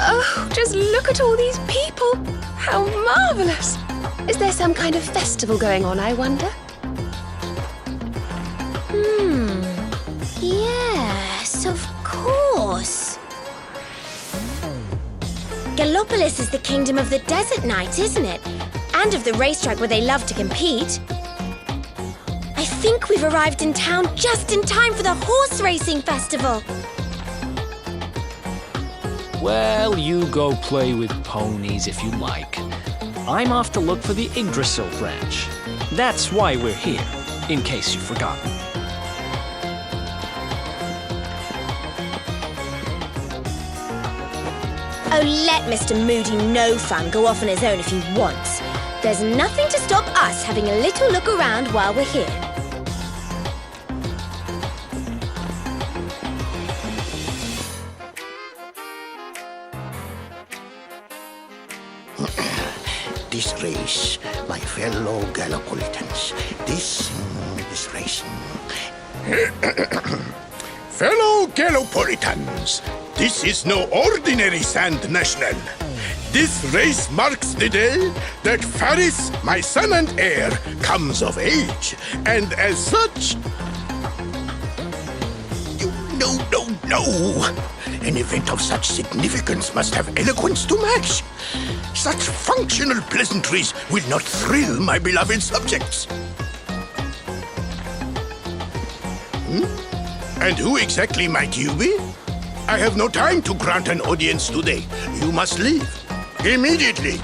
Oh, just look at all these people! How marvellous! Is there some kind of festival going on, I wonder? Yes, of course. Gallopolis is the kingdom of the desert knight, isn't it? And of the racetrack where they love to compete. I think we've arrived in town just in time for the horse racing festival. Well, you go play with ponies if you like. I'm off to look for the Yggdrasil branch. That's why we're here, in case you've forgotten. Oh, let Mr. Moody No Fun go off on his own if he wants. There's nothing to stop us having a little look around while we're here. This race, my fellow Gallopolitans, this race. Fellow Gallopolitans, this is no ordinary Sand National. This race marks the day that Faris, my son and heir, comes of age. And as such... No. An event of such significance must have eloquence to match. Such functional pleasantries will not thrill my beloved subjects. And who exactly might you be? I have no time to grant an audience today. You must leave. Immediately.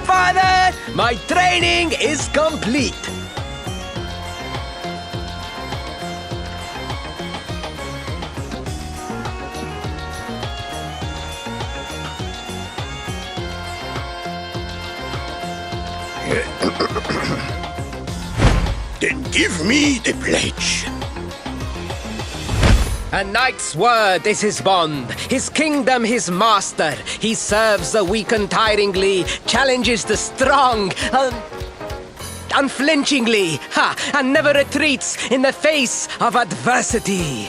Father, my training is complete. Then give me the pledge. A knight's word is his bond, his kingdom his master. He serves the weak untiringly, challenges the strong unflinchingly, and never retreats in the face of adversity.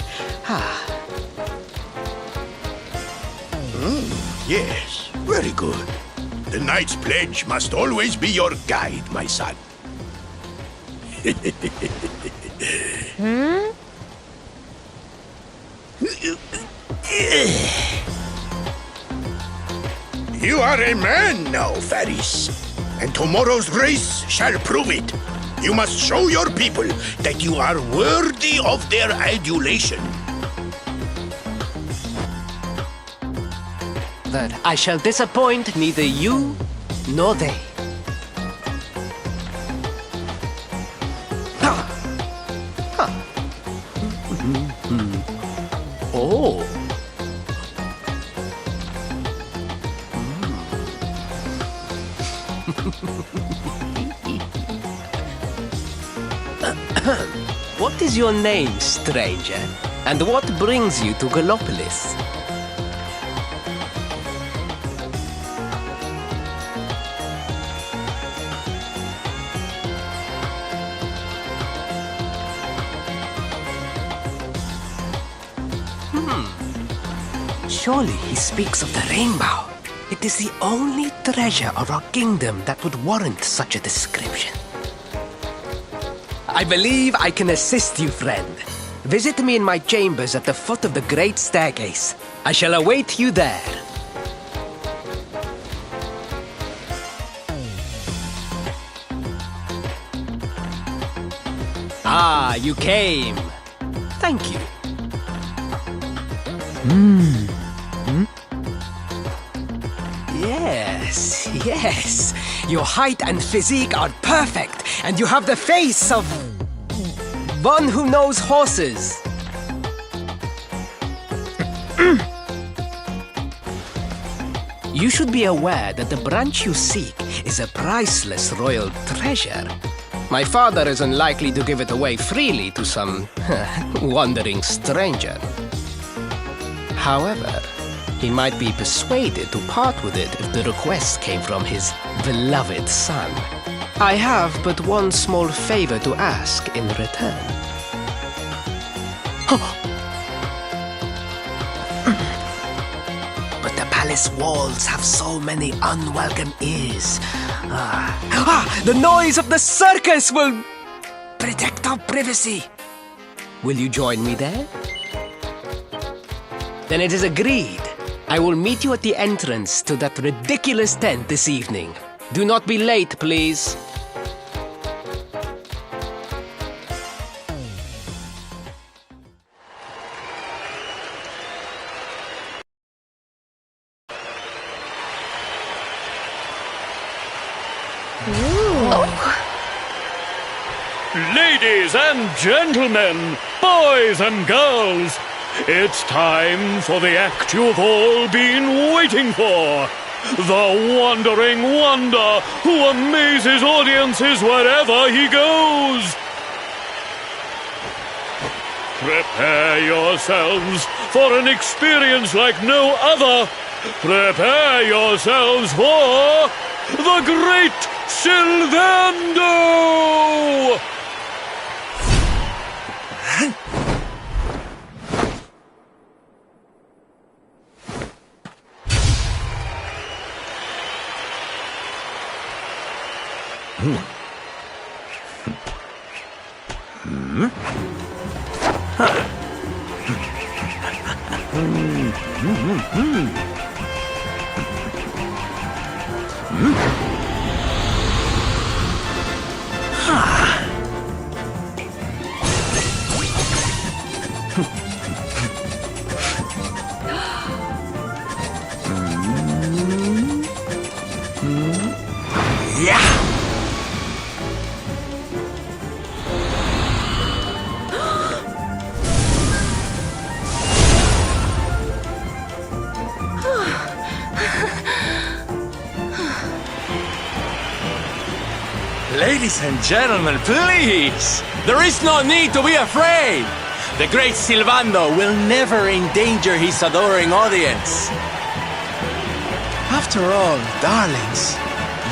Yes, very good. The knight's pledge must always be your guide, my son. You are a man now, Faris. And tomorrow's race shall prove it. You must show your people that you are worthy of their adulation. That I shall disappoint neither you nor they. Oh. What is your name, stranger? And what brings you to Gallopolis? Surely he speaks of the rainbow. It is the only treasure of our kingdom that would warrant such a description. I believe I can assist you, friend. Visit me in my chambers at the foot of the great staircase. I shall await you there. Ah, you came. Thank you. Yes. Your height and physique are perfect, and you have the face of one who knows horses. You should be aware that the branch you seek is a priceless royal treasure. My father is unlikely to give it away freely to some wandering stranger. However, He might be persuaded to part with it if the request came from his beloved son. I have but one small favor to ask in return. But the palace walls have so many unwelcome ears. The noise of the circus will protect our privacy. Will you join me there? Then it is agreed. I will meet you at the entrance to that ridiculous tent this evening. Do not be late, please. Ladies and gentlemen, boys and girls, it's time for the act you've all been waiting for. The Wandering Wonder who amazes audiences wherever he goes. Prepare yourselves for an experience like no other. Prepare yourselves for the Great Sylvando! Ladies and gentlemen, please! There is no need to be afraid! The great Sylvando will never endanger his adoring audience. After all, darlings,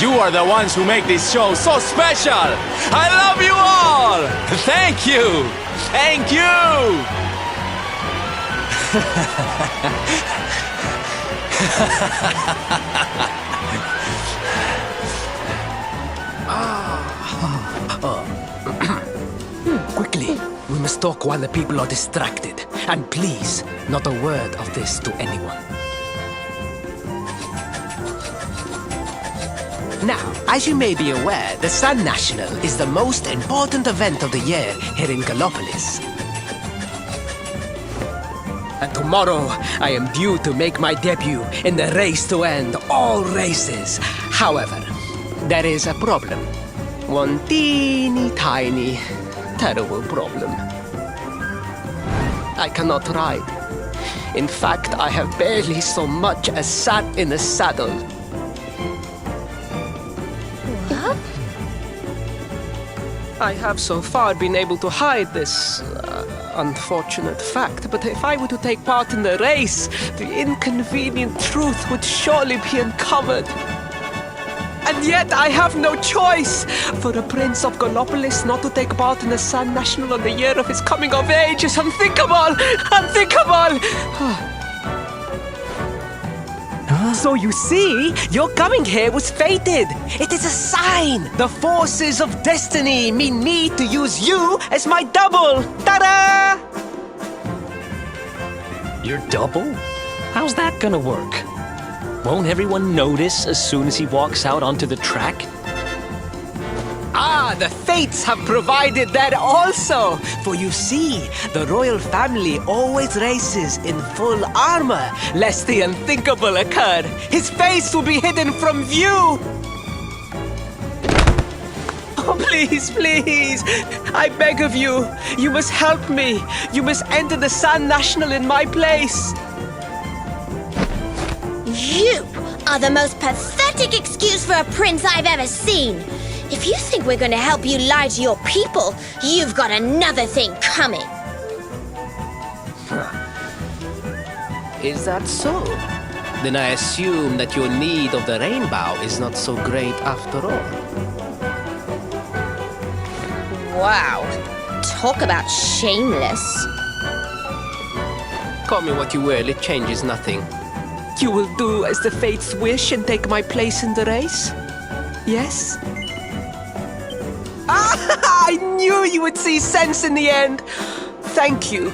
you are the ones who make this show so special! I love you all! Thank you! Thank you! Quickly, we must talk while the people are distracted. And please, not a word of this to anyone. Now, as you may be aware, the Sun National is the most important event of the year here in Gallopolis. And tomorrow, I am due to make my debut in the race to end all races. However, there is a problem. One teeny tiny, terrible problem. I cannot ride. In fact, I have barely so much as sat in a saddle. I have so far been able to hide this unfortunate fact, but if I were to take part in the race, the inconvenient truth would surely be uncovered. And yet I have no choice. For a prince of Gallopolis not to take part in the Sun National on the year of his coming of age is unthinkable! Unthinkable! So you see, your coming here was fated. It is a sign. The forces of destiny mean me to use you as my double. Ta-da! Your double? How's that gonna work? Won't everyone notice as soon as he walks out onto the track? Ah, the fates have provided that also. For you see, the royal family always races in full armor, lest the unthinkable occur. His face will be hidden from view. Oh, please, please, I beg of you, you must help me. You must enter the Sun National in my place. You are the most pathetic excuse for a prince I've ever seen. If you think we're going to help you lie to your people, you've got another thing coming. Is that so? Then I assume that your need of the rainbow is not so great after all. Wow. Talk about shameless. Call me what you will, it changes nothing. You will do as the fates wish and take my place in the race? Yes? I knew you would see sense in the end! Thank you.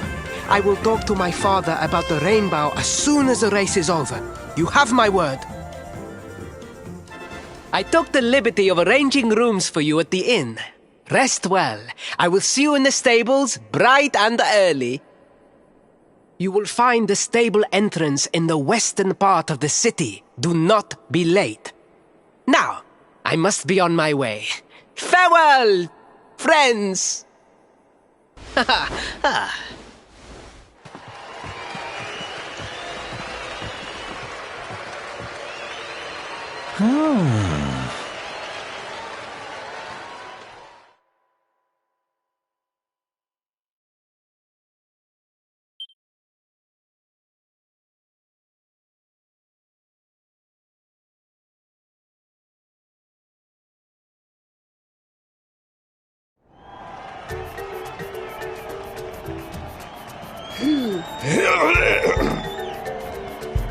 I will talk to my father about the rainbow as soon as the race is over. You have my word. I took the liberty of arranging rooms for you at the inn. Rest well. I will see you in the stables, bright and early. You will find the stable entrance in the western part of the city. Do not be late. Now, I must be on my way. Farewell, friends!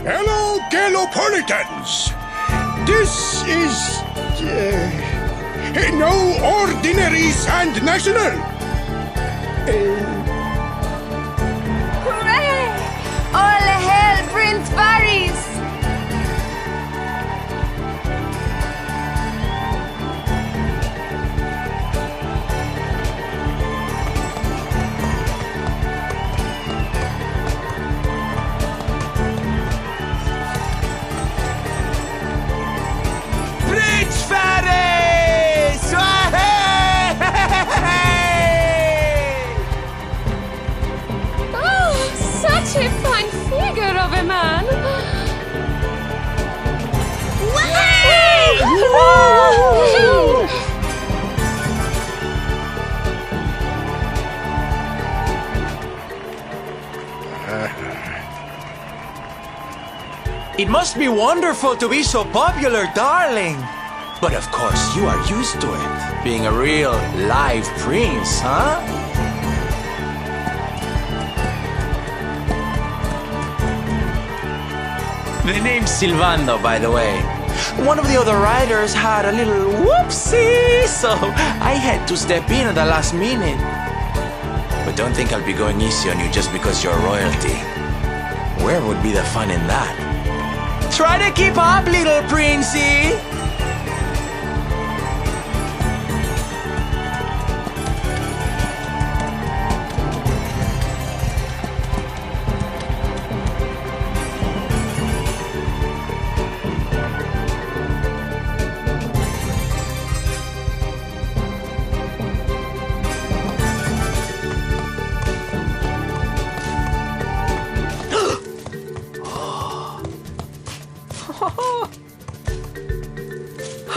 Hello, Galopolitans! This is... no ordinary Sand National! Hooray! All hail Prince Varys! Prince Faris! Oh, such a fine figure of a man! It must be wonderful to be so popular, darling. But of course, you are used to it. Being a real live prince, huh? The name's Sylvando, by the way. One of the other riders had a little whoopsie, so I had to step in at the last minute. But don't think I'll be going easy on you just because you're royalty. Where would be the fun in that? Try to keep up, little princey!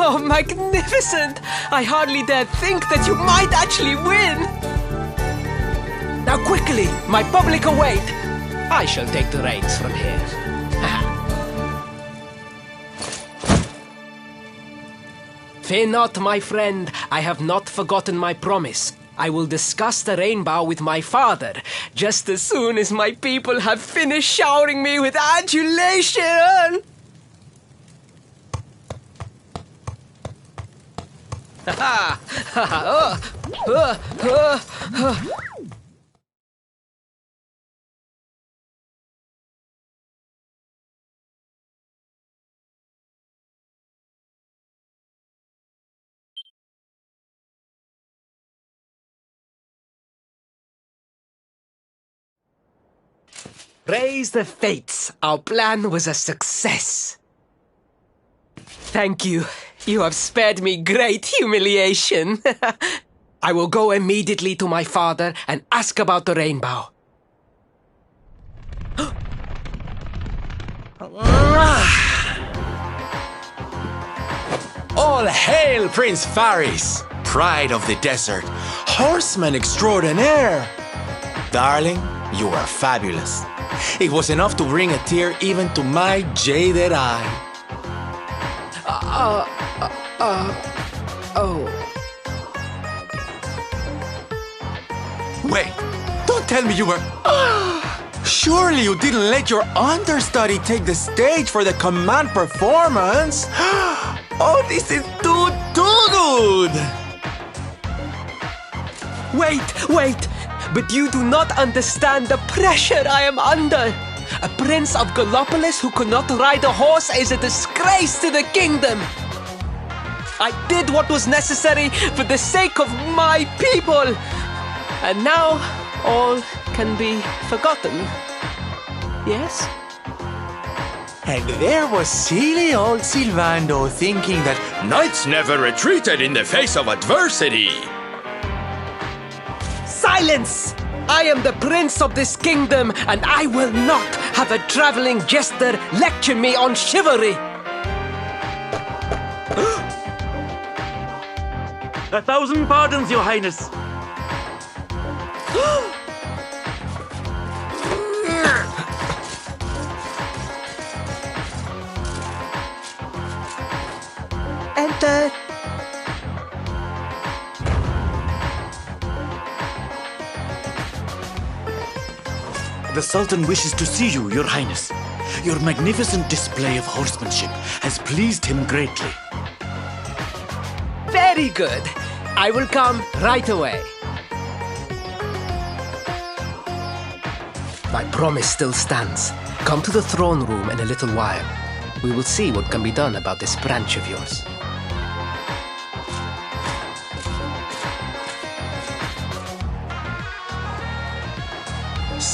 Oh, magnificent! I hardly dare think that you might actually win! Now quickly, my public await! I shall take the reins from here. Fear not, my friend. I have not forgotten my promise. I will discuss the rainbow with my father, just as soon as my people have finished showering me with adulation! Praise the fates, our plan was a success. Thank you. You have spared me great humiliation. I will go immediately to my father and ask about the rainbow. All hail Prince Faris, pride of the desert, horseman extraordinaire. Darling, you are fabulous. It was enough to bring a tear even to my jaded eye. Wait, don't tell me you were... Surely you didn't let your understudy take the stage for the command performance? Oh, this is too good! Wait! But you do not understand the pressure I am under. A prince of Gallopolis who could not ride a horse is a disgrace to the kingdom. I did what was necessary for the sake of my people. And now all can be forgotten. Yes? And there was silly old Sylvando thinking that Knights never retreated in the face of adversity. Silence! I am the prince of this kingdom, and I will not have a traveling jester lecture me on chivalry. 1,000 pardons, Your Highness. Enter. The Sultan wishes to see you, Your Highness. Your magnificent display of horsemanship has pleased him greatly. Very good. I will come right away. My promise still stands. Come to the throne room in a little while. We will see what can be done about this branch of yours.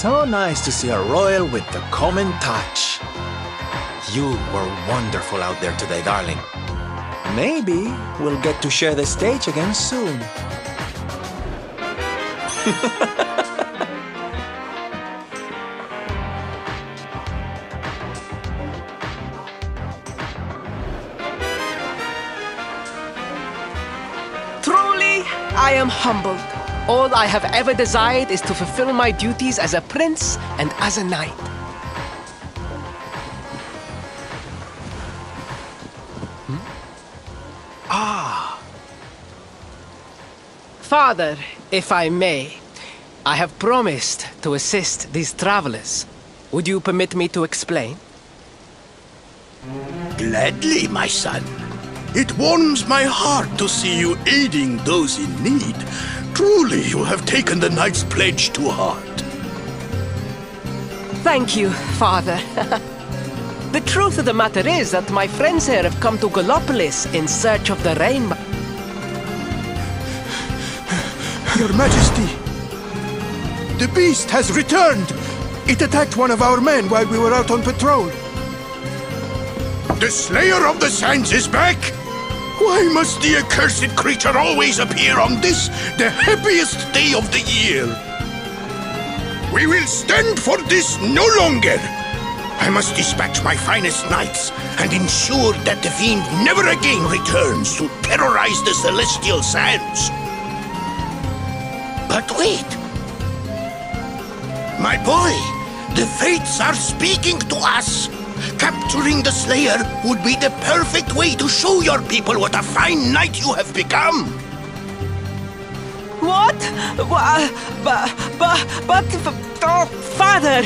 so nice to see a royal with the common touch. You were wonderful out there today, darling. Maybe we'll get to share the stage again soon. Truly, I am humbled. All I have ever desired is to fulfill my duties as a prince and as a knight. Father, if I may, I have promised to assist these travelers. Would you permit me to explain? Gladly, my son. It warms my heart to see you aiding those in need. Truly, you have taken the knight's pledge to heart. Thank you, Father. The truth of the matter is that my friends here have come to Gallopolis in search of the rainbow. Your Majesty, the beast has returned. It attacked one of our men while we were out on patrol. The Slayer of the Sands is back! Why must the accursed creature always appear on this, the happiest day of the year? We will stand for this no longer! I must dispatch my finest knights and ensure that the fiend never again returns to terrorize the celestial sands. But wait! My boy, the fates are speaking to us! Capturing the Slayer would be the perfect way to show your people what a fine knight you have become! What? Oh, Father!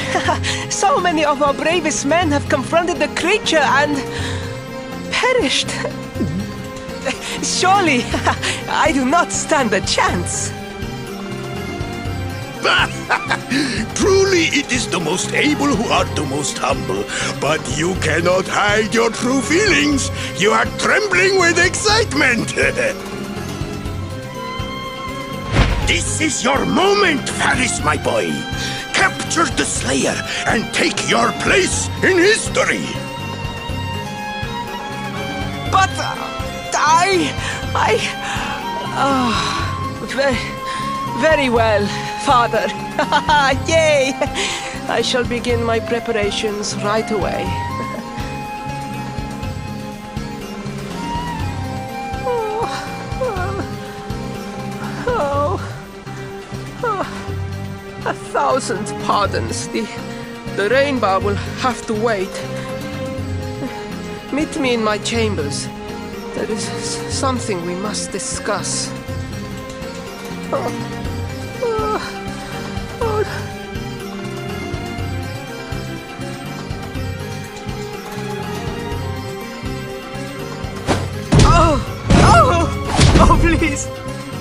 So many of our bravest men have confronted the creature and perished. Surely, I do not stand a chance. Truly, it is the most able who are the most humble. But you cannot hide your true feelings. You are trembling with excitement. This is your moment, Faris, my boy. Capture the Slayer and take your place in history. But very well, Father. Yay! I shall begin my preparations right away. Oh, 1,000 pardons. The rainbow will have to wait. Meet me in my chambers. There is something we must discuss. Oh, please!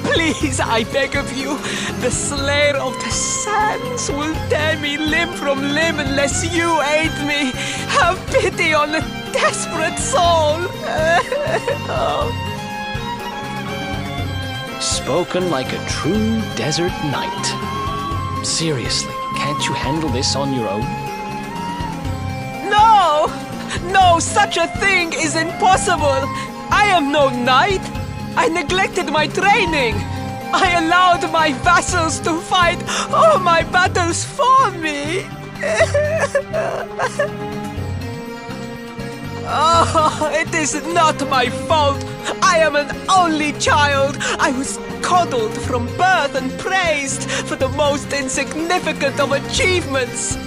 Please, I beg of you, the Slayer of the Sands will tear me limb from limb unless you aid me. Have pity on a desperate soul. Spoken like a true desert knight. Seriously, can't you handle this on your own? No! No, such a thing is impossible! I am no knight! I neglected my training! I allowed my vassals to fight all my battles for me! Oh, it is not my fault! I am an only child! I was coddled from birth and praised for the most insignificant of achievements!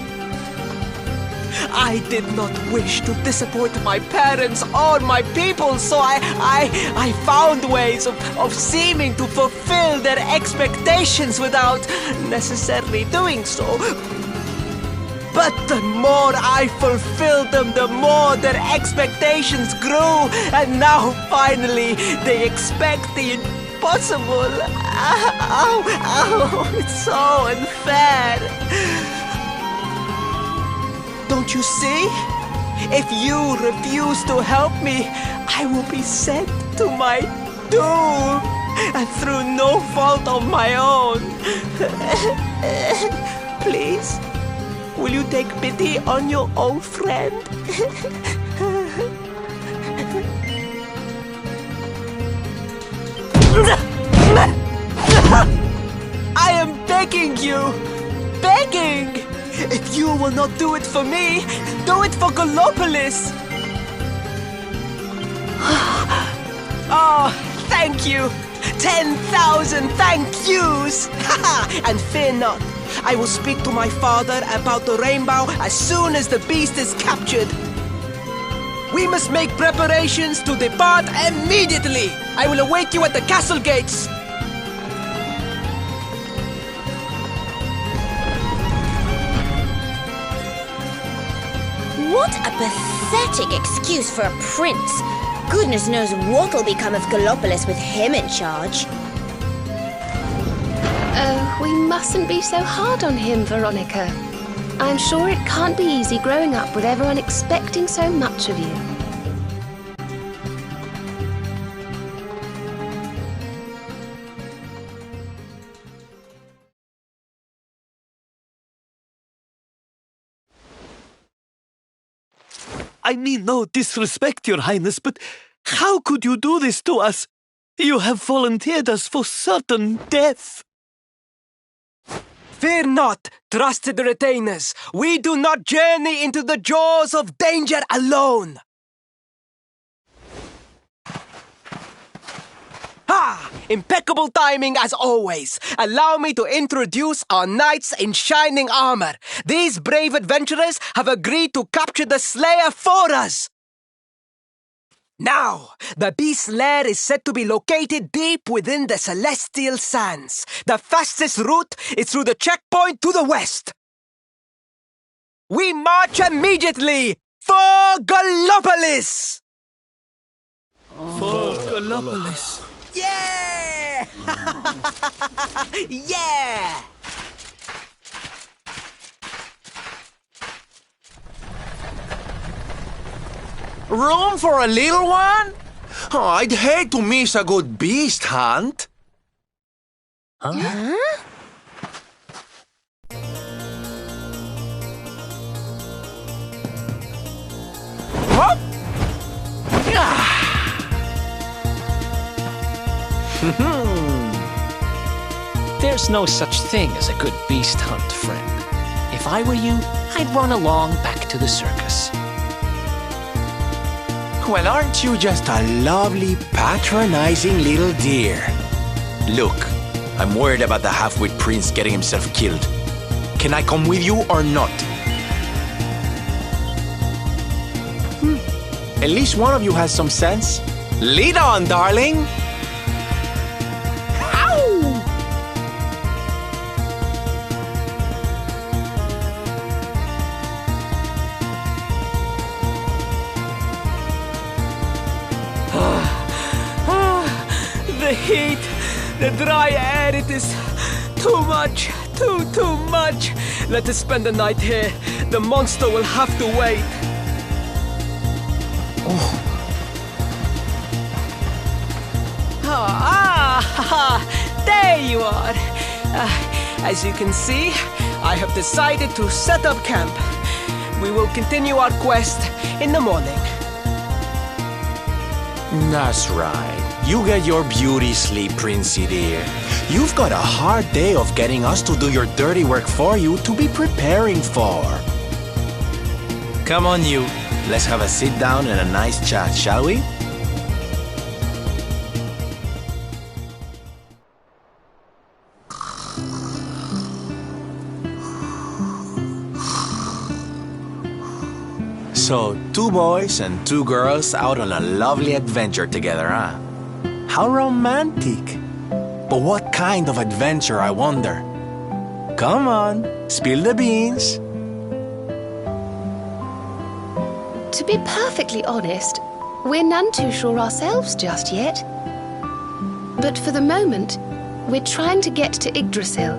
I did not wish to disappoint my parents or my people, so I found ways of seeming to fulfill their expectations without necessarily doing so. But the more I fulfilled them, the more their expectations grew, and now finally they expect the impossible. Ow, it's so unfair. Don't you see? If you refuse to help me, I will be sent to my doom, and through no fault of my own. Please, will you take pity on your old friend? I am begging you, begging! If you will not do it for me, do it for Gallopolis! Oh, thank you! 10,000 thank yous! And fear not, I will speak to my father about the rainbow as soon as the beast is captured. We must make preparations to depart immediately! I will await you at the castle gates! What a pathetic excuse for a prince. Goodness knows what'll become of Gallopolis with him in charge. Oh, we mustn't be so hard on him, Veronica. I'm sure it can't be easy growing up with everyone expecting so much of you. I mean no disrespect, Your Highness, but how could you do this to us? You have volunteered us for certain death. Fear not, trusted retainers. We do not journey into the jaws of danger alone. Ha! Impeccable timing as always. Allow me to introduce our knights in shining armor. These brave adventurers have agreed to capture the Slayer for us. Now, the beast's lair is said to be located deep within the Celestial Sands. The fastest route is through the checkpoint to the west. We march immediately for Gallopolis! For Gallopolis. Yeah! Yeah! Room for a little one? Oh, I'd hate to miss a good beast hunt. Huh? Hop! There's no such thing as a good beast hunt, friend. If I were you, I'd run along back to the circus. Well, aren't you just a lovely, patronizing little dear? Look, I'm worried about the half-wit prince getting himself killed. Can I come with you or not? At least one of you has some sense. Lead on, darling! Ow! The heat, the dry air, it is too much, too much. Let us spend the night here. The monster will have to wait. There you are. As you can see, I have decided to set up camp. We will continue our quest in the morning. That's right. You get your beauty sleep, Princey dear. You've got a hard day of getting us to do your dirty work for you to be preparing for. Come on, you. Let's have a sit down and a nice chat, shall we? So, 2 boys and 2 girls out on a lovely adventure together, huh? How romantic! But what kind of adventure, I wonder? Come on, spill the beans. To be perfectly honest, we're none too sure ourselves just yet. But for the moment, we're trying to get to Yggdrasil.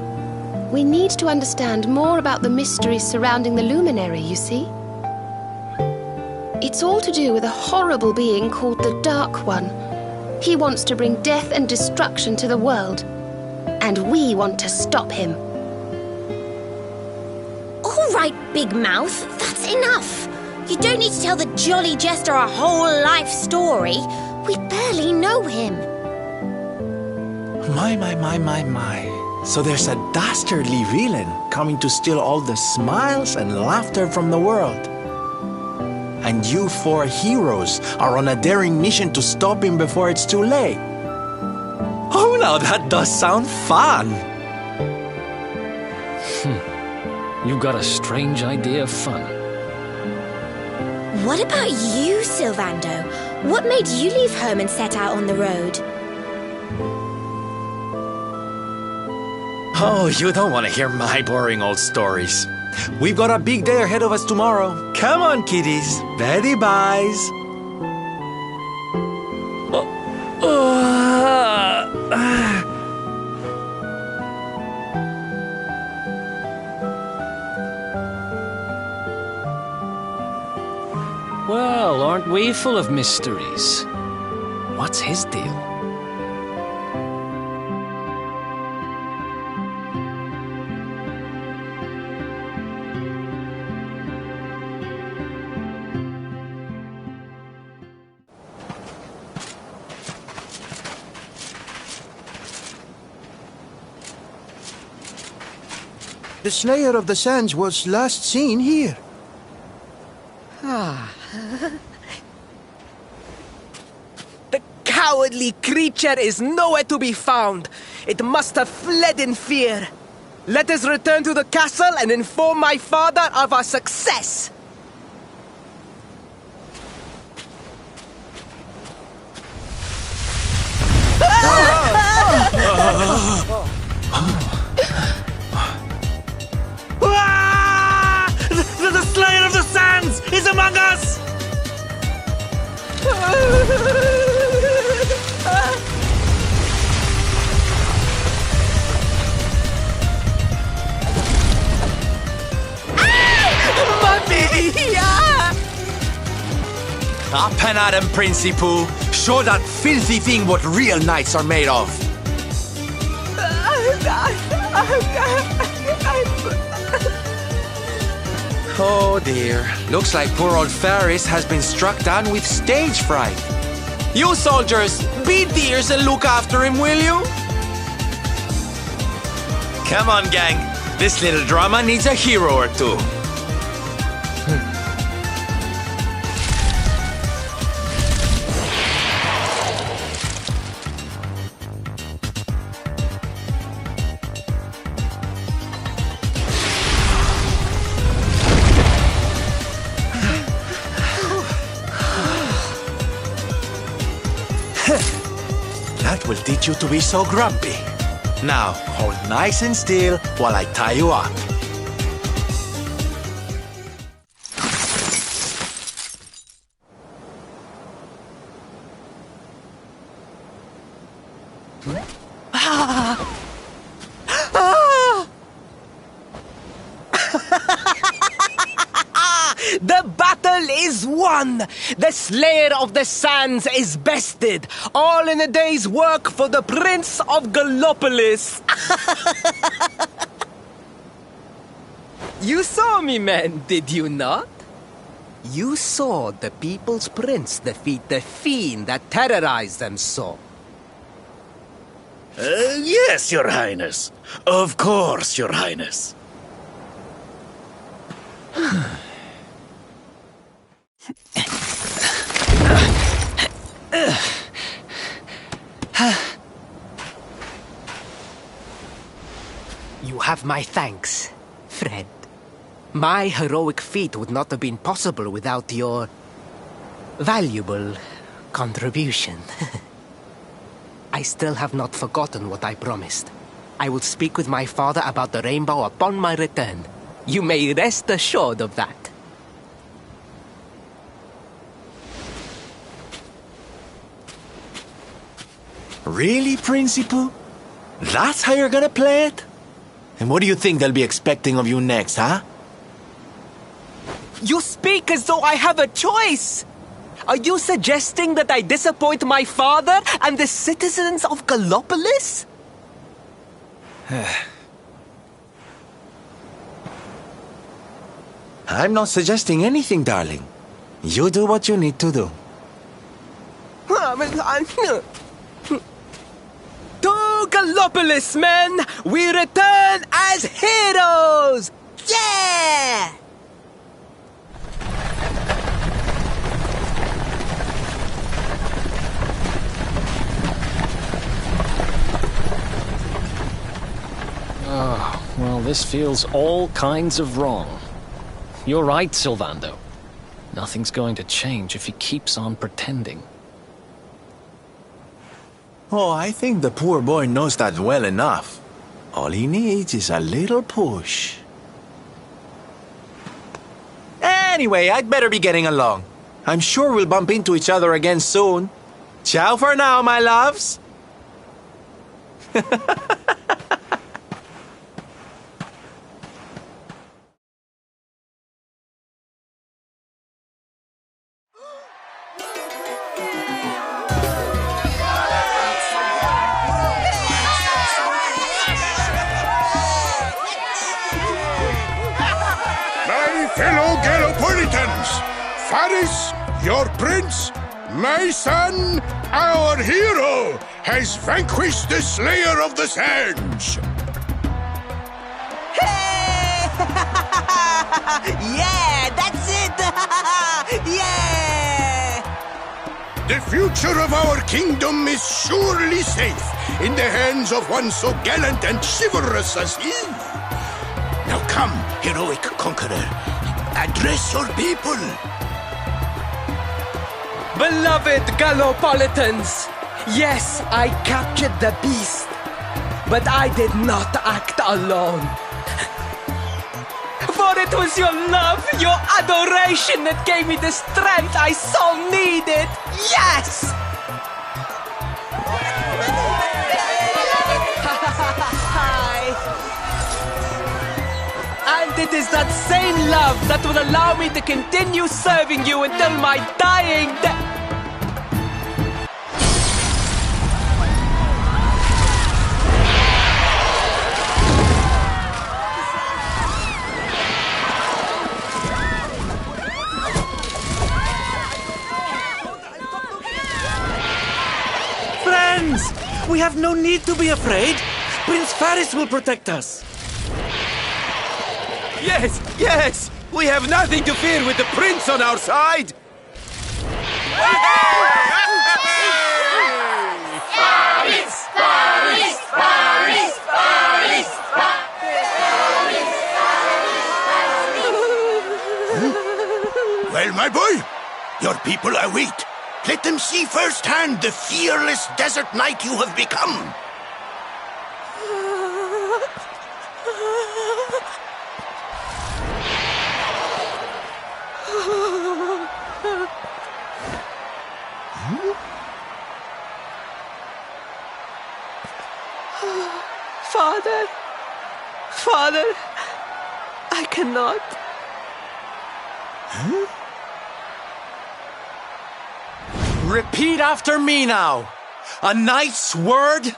We need to understand more about the mysteries surrounding the luminary, you see. It's all to do with a horrible being called the Dark One. He wants to bring death and destruction to the world. And we want to stop him. All right, Big Mouth, that's enough. You don't need to tell the jolly jester our whole life story. We barely know him. My. So there's a dastardly villain coming to steal all the smiles and laughter from the world. And you 4 heroes are on a daring mission to stop him before it's too late. Oh, now that does sound fun. You've got a strange idea of fun. What about you, Sylvando? What made you leave home and set out on the road? Oh, you don't want to hear my boring old stories. We've got a big day ahead of us tomorrow. Come on, kiddies. Betty buys. Well, aren't we full of mysteries? What's his deal? The Slayer of the Sands was last seen here. The cowardly creature is nowhere to be found. It must have fled in fear. Let us return to the castle and inform my father of our success. The Slayer of the Sands is among us! Up and at him, Princey Pooh. Show that filthy thing what real knights are made of. Oh dear. Looks like poor old Ferris has been struck down with stage fright. You soldiers, be dears and look after him, will you? Come on, gang. This little drama needs a hero or two. That will teach you to be so grumpy. Now, hold nice and still while I tie you up. The battle is won! The Slayer of the Sands is bested! All in a day's work for the Prince of Gallopolis! You saw me, men, did you not? You saw the People's Prince defeat the fiend that terrorized them so. Yes, Your Highness. Of course, Your Highness. You have my thanks, friend. My heroic feat would not have been possible without your valuable contribution. I still have not forgotten what I promised. I will speak with my father about the rainbow upon my return. You may rest assured of that. Really, Principal? That's how you're gonna play it? And what do you think they'll be expecting of you next, huh? You speak as though I have a choice! Are you suggesting that I disappoint my father and the citizens of Gallopolis? I'm not suggesting anything, darling. You do what you need to do. To Gallopolis, men! We return as heroes! Yeah! Oh, well, this feels all kinds of wrong. You're right, Sylvando. Nothing's going to change if he keeps on pretending. Oh, I think the poor boy knows that well enough. All he needs is a little push. Anyway, I'd better be getting along. I'm sure we'll bump into each other again soon. Ciao for now, my loves. Fellow Gallopolitans, Faris, your prince, my son, our hero, has vanquished the Slayer of the Sands. Hey! Yeah, that's it! Yeah! The future of our kingdom is surely safe in the hands of one so gallant and chivalrous as he. Now come, heroic conqueror. Address your people! Beloved Gallopolitans! Yes, I captured the beast, but I did not act alone. For it was your love, your adoration that gave me the strength I so needed! Yes! And it is that same love that will allow me to continue serving you until my dying day. Friends! We have no need to be afraid. Prince Faris will protect us. Yes, yes! We have nothing to fear with the prince on our side! Faris! Faris! Faris! Faris! Well, my boy, your people await. Let them see firsthand the fearless desert knight you have become. Father, I cannot. Repeat after me now. A knight's word?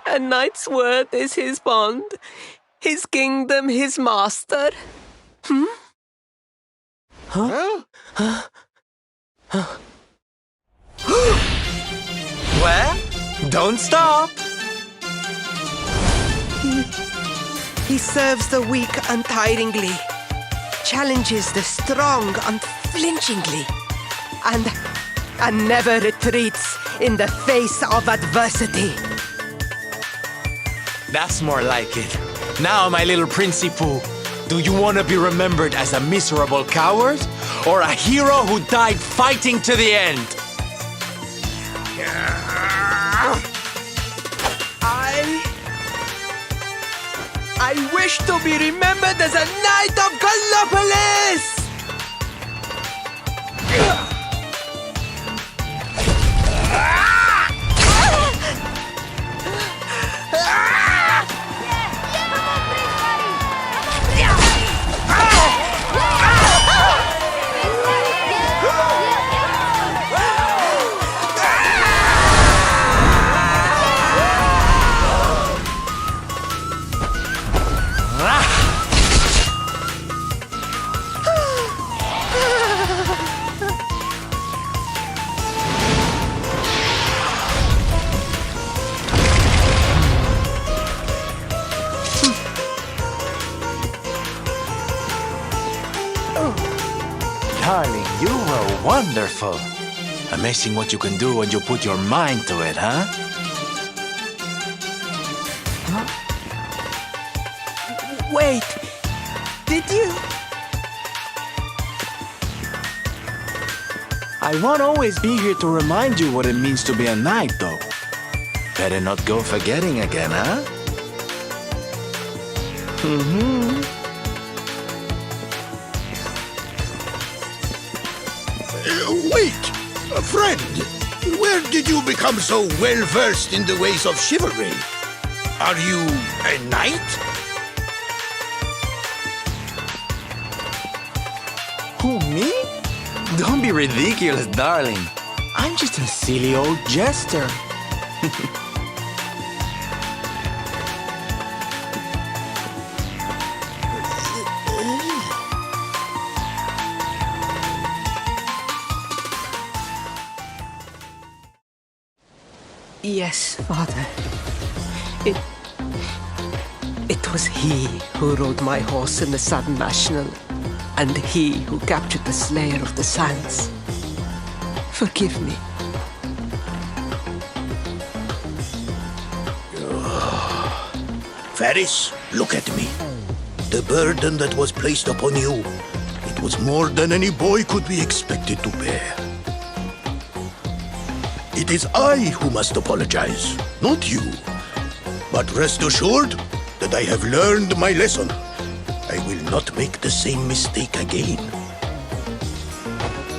A knight's word is his bond, his kingdom, his master. Well, don't stop. He serves the weak untiringly, challenges the strong unflinchingly, and never retreats in the face of adversity. That's more like it. Now, my little Princey Pooh, do you want to be remembered as a miserable coward or a hero who died fighting to the end? I wish to be remembered as a knight of Gallopolis! Darling, you were wonderful. Amazing what you can do when you put your mind to it, huh? Wait, did you? I won't always be here to remind you what it means to be a knight, though. Better not go forgetting again, huh? Wait! Friend! Where did you become so well-versed in the ways of chivalry? Are you a knight? Who, me? Don't be ridiculous, darling. I'm just a silly old jester. Yes, Father. It was he who rode my horse in the Southern National, and he who captured the Slayer of the Sands. Forgive me. Faris, look at me. The burden that was placed upon you, it was more than any boy could be expected to bear. It is I who must apologize, not you. But rest assured that I have learned my lesson. I will not make the same mistake again.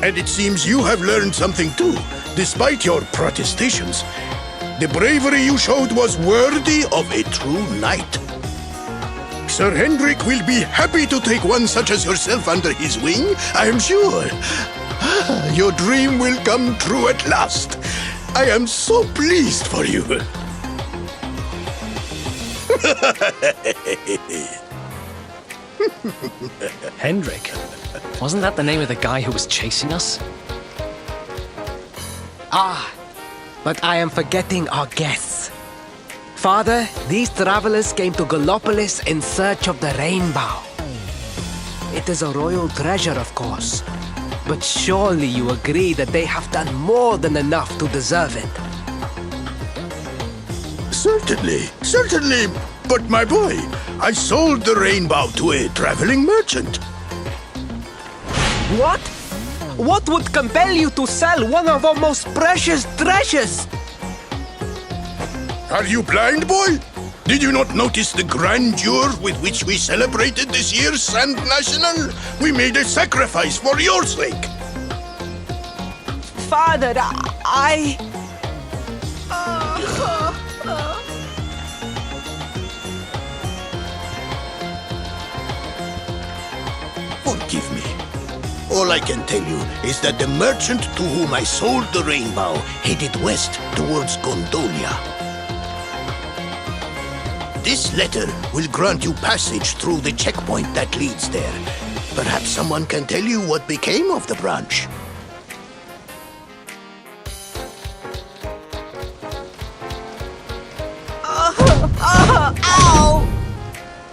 And it seems you have learned something too, despite your protestations. The bravery you showed was worthy of a true knight. Sir Hendrik will be happy to take one such as yourself under his wing, I am sure. Your dream will come true at last. I am so pleased for you. Hendrik? Wasn't that the name of the guy who was chasing us? Ah, but I am forgetting our guests. Father, these travelers came to Gallopolis in search of the rainbow. It is a royal treasure, of course. But surely you agree that they have done more than enough to deserve it. Certainly. But my boy, I sold the rainbow to a traveling merchant. What? What would compel you to sell one of our most precious treasures? Are you blind, boy? Did you not notice the grandeur with which we celebrated this year's Sand National? We made a sacrifice for your sake. Father, I... Forgive me. All I can tell you is that the merchant to whom I sold the rainbow headed west towards Gondolia. This letter will grant you passage through the checkpoint that leads there. Perhaps someone can tell you what became of the branch. Ow!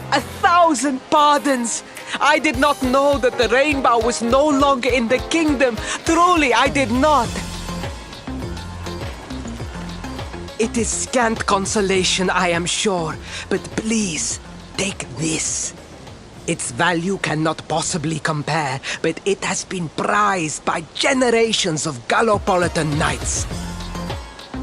1,000 pardons! I did not know that the rainbow was no longer in the kingdom. Truly, I did not. It is scant consolation, I am sure. But please, take this. Its value cannot possibly compare, but it has been prized by generations of Gallopolitan knights.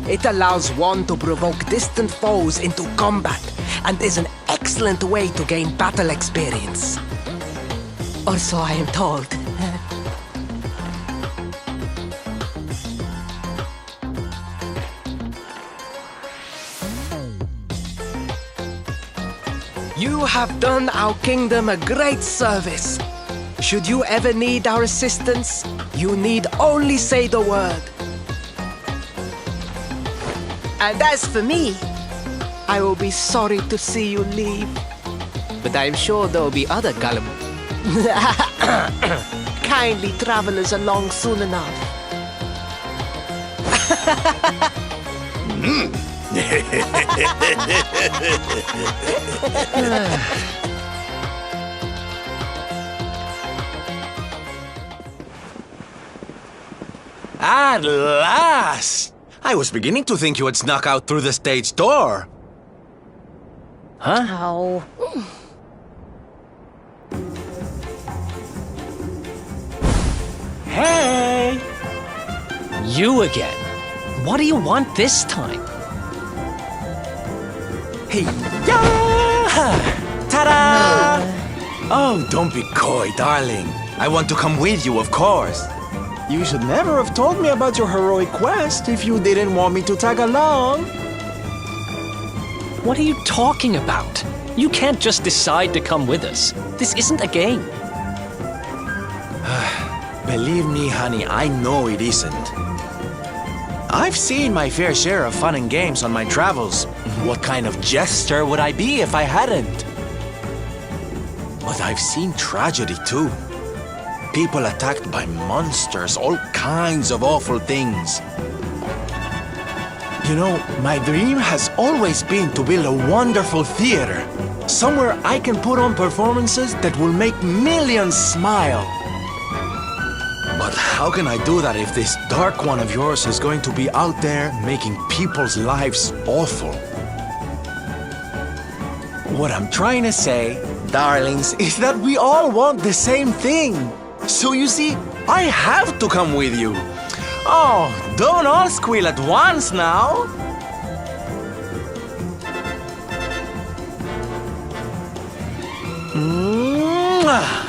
It allows one to provoke distant foes into combat, and is an excellent way to gain battle experience. Or so I am told. You have done our kingdom a great service. Should you ever need our assistance, you need only say the word. And as for me, I will be sorry to see you leave. But I am sure there will be other gullible, kindly travelers along soon enough. At last! I was beginning to think you had snuck out through the stage door. Huh? Oh. Hey! You again. What do you want this time? Hey, yeah! Ta-da! Oh, don't be coy, darling. I want to come with you, of course. You should never have told me about your heroic quest if you didn't want me to tag along. What are you talking about? You can't just decide to come with us. This isn't a game. Believe me, honey, I know it isn't. I've seen my fair share of fun and games on my travels. What kind of jester would I be if I hadn't? But I've seen tragedy too. People attacked by monsters, all kinds of awful things. You know, my dream has always been to build a wonderful theater. Somewhere I can put on performances that will make millions smile. But how can I do that if this dark one of yours is going to be out there making people's lives awful? What I'm trying to say, darlings, is that we all want the same thing. So you see, I have to come with you. Oh, don't all squeal at once now. Mwah.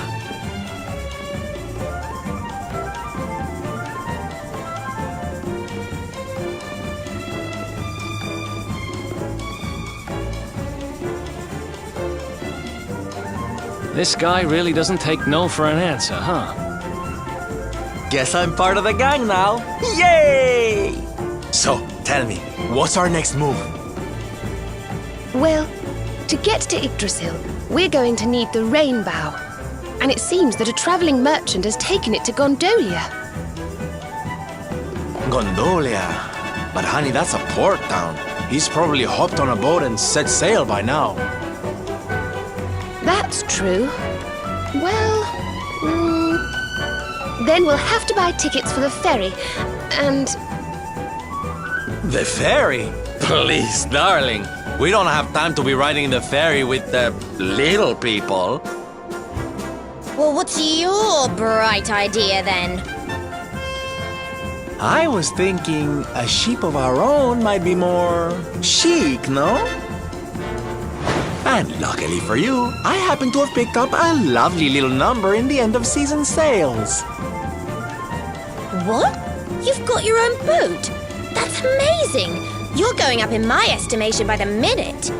This guy really doesn't take no for an answer, huh? Guess I'm part of the gang now. Yay! So, tell me, what's our next move? Well, to get to Yggdrasil, we're going to need the rainbow. And it seems that a traveling merchant has taken it to Gondolia. Gondolia? But honey, that's a port town. He's probably hopped on a boat and set sail by now. That's true. Well, then we'll have to buy tickets for the ferry, and... The ferry? Please, darling. We don't have time to be riding the ferry with the little people. Well, what's your bright idea then? I was thinking a ship of our own might be more chic, no? And luckily for you, I happen to have picked up a lovely little number in the end of season sales. What? You've got your own boat? That's amazing! You're going up in my estimation by the minute.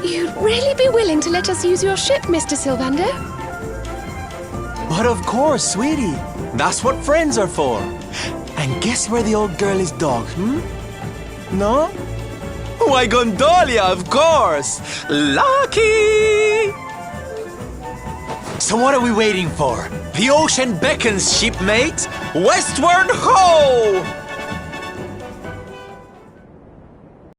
You'd really be willing to let us use your ship, Mr. Sylvando? But of course, sweetie. That's what friends are for. And guess where the old girl is docked, No? Why, Gondolia, of course! Lucky! So what are we waiting for? The ocean beckons, shipmate! Westward ho!